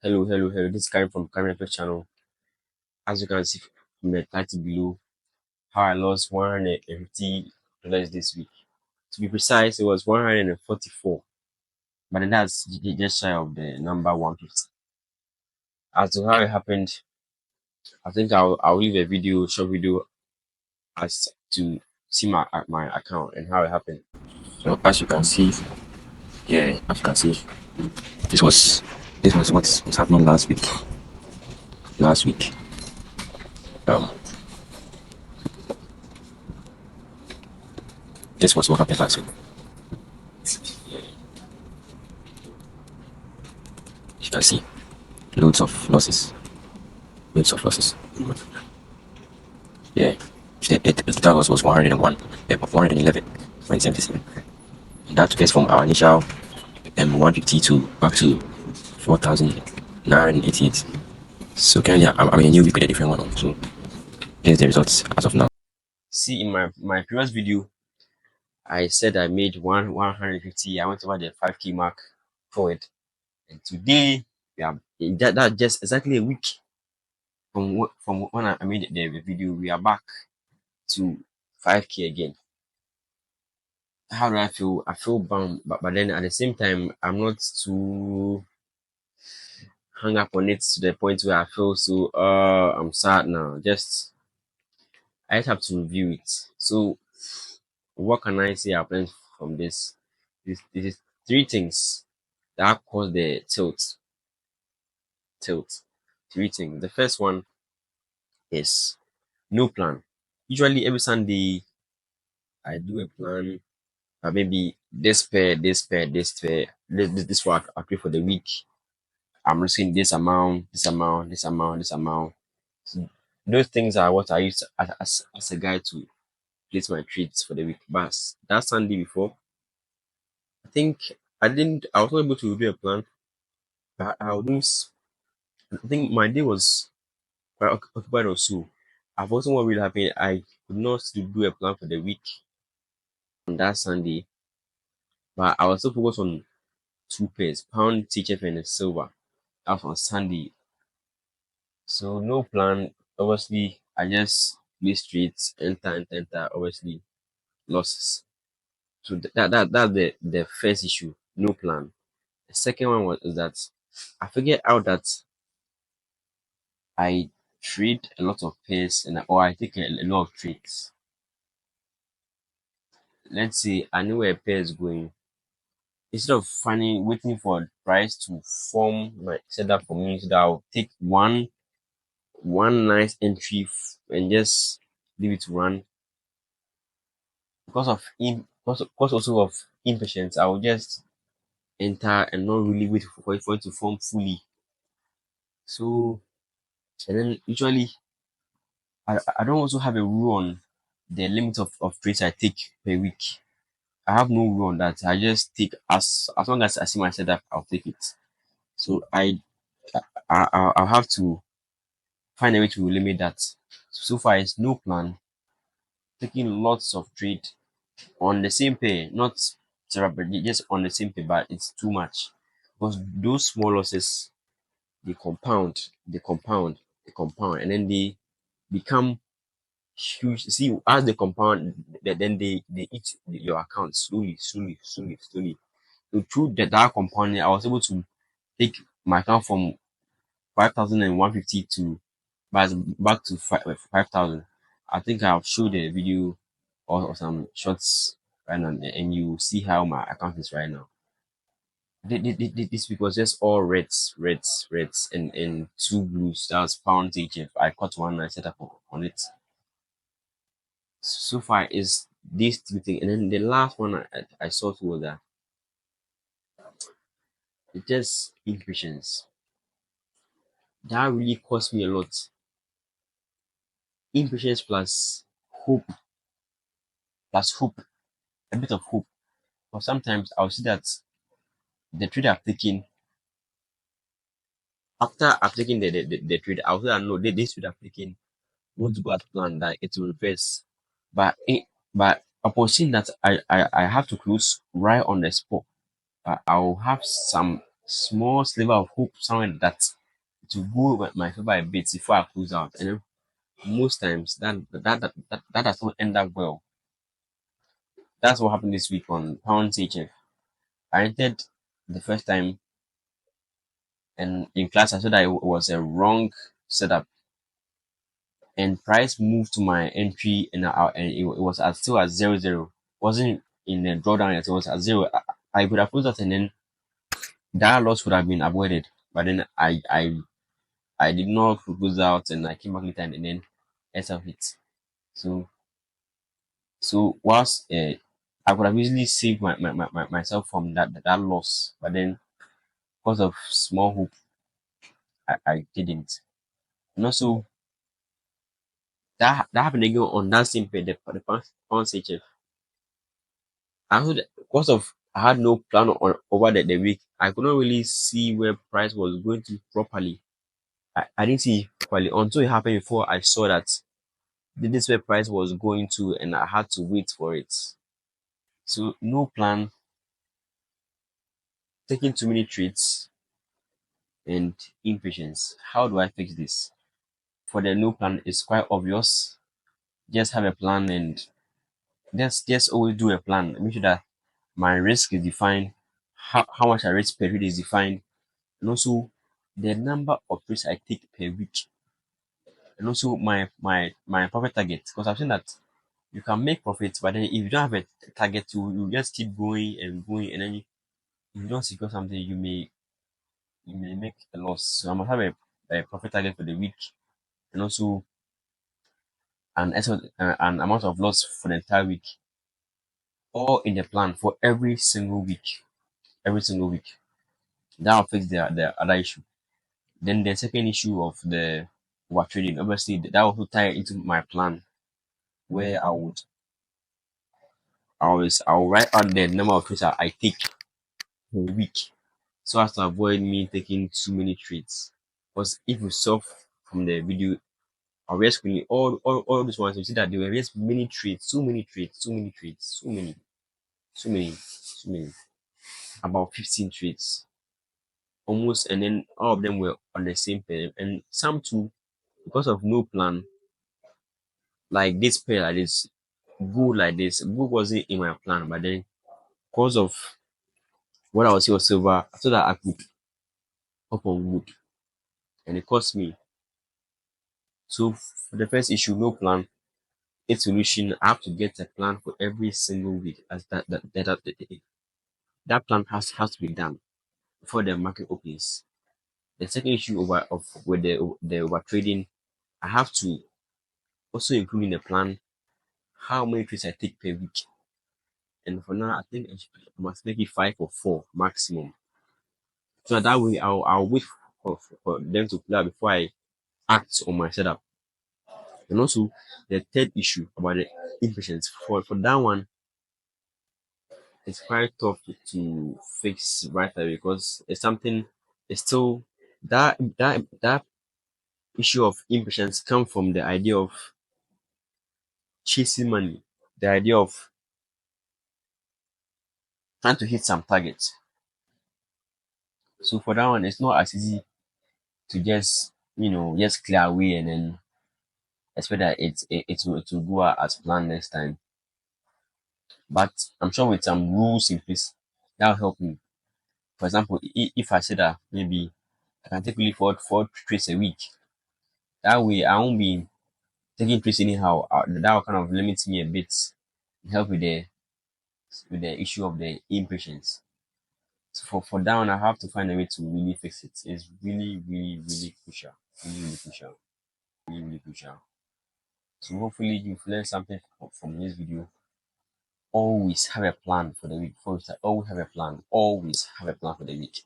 Hello. This is Karim from Karim FX channel. As you can see from the title below, how I lost $150 this week. To be precise, it was 144, but then that's just shy of the number 150. As to how it happened, I think I'll leave a short video, as to see my account and how it happened. So as you can see, this was this was what was happening last week. Last week, um, this was what happened last week. You can see loads of losses, loads of losses. Yeah, the total loss was 101, 111.77. That took us from our initial 150 to back to 4,988. So currently, I'm in a new week with a different one. So here's the results as of now. See, in my previous video, I said I made 150. I went over the 5K mark forward, and today that just exactly a week from when I made the video. We are back to 5K again. How do I feel? I feel bummed, but then at the same time, I'm not too hung up on it to the point where I feel so I'm sad now. I just have to review it. So what can I say I've learned from this? This is three things that cause the tilt. Three things. The first one is no plan. Usually every Sunday I do a plan. Maybe this what I pay for the week. I'm risking this amount. So those things are what I use as a guide to place my trades for the week. But that Sunday before, I think I was not able to do a plan. But I think my day was quite occupied or so. I've also what really happened. I could not still do a plan for the week on that Sunday, but I was so focused on two pairs, pound, THF, and silver. That was on Sunday. So no plan. Obviously, I just play straight, enter. Obviously, losses. So that's the first issue. No plan. The second one is that I figured out that I trade a lot of pairs, or I take a lot of trades. Let's say I know where a pair is going. Instead of finding waiting for price to form my setup for me, so that I'll take one nice entry and just leave it to run. Because also of impatience, I will just enter and not really wait for it to form fully. So, and then usually I don't also have a rule on the limit of trades I take per week. I have no rule on that. I just take as long as I see my setup, I'll take it. So I'll have to find a way to limit that. So far, it's no plan. Taking lots of trade on the same pair, not separately, just on the same pair, but it's too much because those small losses, they compound, and then they become huge. See, as they compound, then they eat your account slowly. So through that compounding, I was able to take my account from 5,150 to back to 5,000. I think I'll show the video or some shots right now, and you see how my account is right now. This week was just all reds, and two blues. That was pound THF. I caught one and I set up on it. So far is these two things, and then the last one I saw was that it just impatience. That really cost me a lot. Impatience hope plus hope, a bit of hope. But sometimes I'll see that the trade I've taken, after I've taken the trade, I'll say that no, this trade I've taken won't go as planned, that it will reverse. But upon seeing that I have to close right on the spot, but I'll have some small sliver of hope somewhere that to go with my favor a bit before I close out. And then most times that does not end up well. That's what happened this week on Pound HF. I entered the first time, and in class I saw that it was a wrong setup, and price moved to my entry, and it was still at 0-0. Wasn't in the drawdown yet, it was at zero. I could have closed that, and then that loss would have been avoided. But then I did not close out, and I came back later, and then SL hit. So whilst I could have easily saved myself from that loss, but then because of small hope, I didn't. And also that happened again on that same page, the pound CHF. I also because of I had no plan on over the week. I could not really see where price was going to properly. I didn't see properly until it happened before I saw that this is where price was going to, and I had to wait for it. So no plan, taking too many trades, and impatience. How do I fix this? For the no plan, it's quite obvious. Just have a plan, and just always do a plan. Make sure that my risk is defined, how much I risk per trade is defined, and also the number of trades I take per week, and also my profit target. Because I've seen that you can make profits, but then if you don't have a target, you just keep going and going, and then if you don't secure something, you may make a loss. So I must have a profit target for the week, and also an amount of loss for the entire week, all in the plan for every single week. Every single week. That will fix the other issue. Then the second issue of the over trading, obviously that will also tie into my plan where I'll write out the number of trades that I take per week so as to avoid me taking too many trades. Because if you saw from the video, I'll just screen all these ones, you see that there were just many trades, so many trades, so many trades, so many, so many, about 15 trades almost, and then all of them were on the same pair, and some too because of no plan, like this pair like this, good like this, good wasn't in my plan, but then because of what I was here was silver, I thought that I could hop on wood, and it cost me. So for the first issue, no plan, its solution, I have to get a plan for every single week, as that plan has to be done before the market opens. The second issue with the over trading, I have to also include in the plan how many trades I take per week. And for now, I think I must make it 5 or 4 maximum. So that way, I'll wait for them to clear before I act on my setup. And also, the third issue about the impatience, for that one, it's quite tough to fix right away because it's something. It's still that issue of impatience come from the idea of chasing money, the idea of trying to hit some targets. So for that one, it's not as easy to just just clear away and then expect that it will go as planned next time. But I'm sure with some rules in place, that'll help me. For example, if I say that maybe I can take only four trades a week, that way I won't be taking trades anyhow. That will kind of limit me a bit, help with the issue of the impatience. So for that one, I have to find a way to really fix it. It's really, really, really crucial. Really, really crucial. Really, really crucial. So hopefully you've learned something from this video. Always have a plan for the week. Before we start, always have a plan. Always have a plan for the week.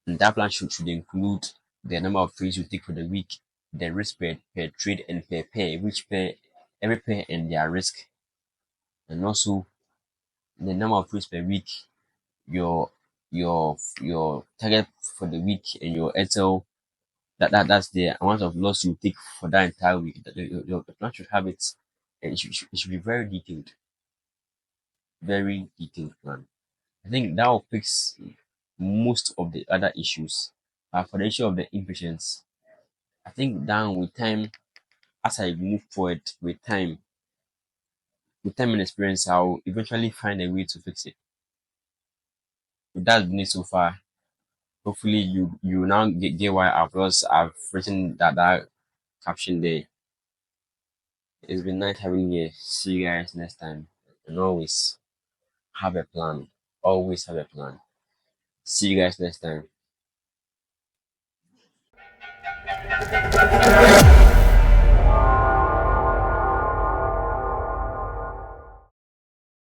And that plan should include the number of trades you take for the week, the risk per trade and per pair, which pair, every pair and their risk, and also the number of trades per week, your your target for the week, and your SL. That's the amount of loss you take for that entire week. Your plan should have it, and it should be very detailed plan. I think that will fix most of the other issues. For the issue of the impatience, I think down with time, as I move forward with time and experience, I'll eventually find a way to fix it. If that's been it so far, hopefully you now get why I've written that caption there. It's been nice having you. See you guys next time. And always have a plan. Always have a plan. See you guys next time.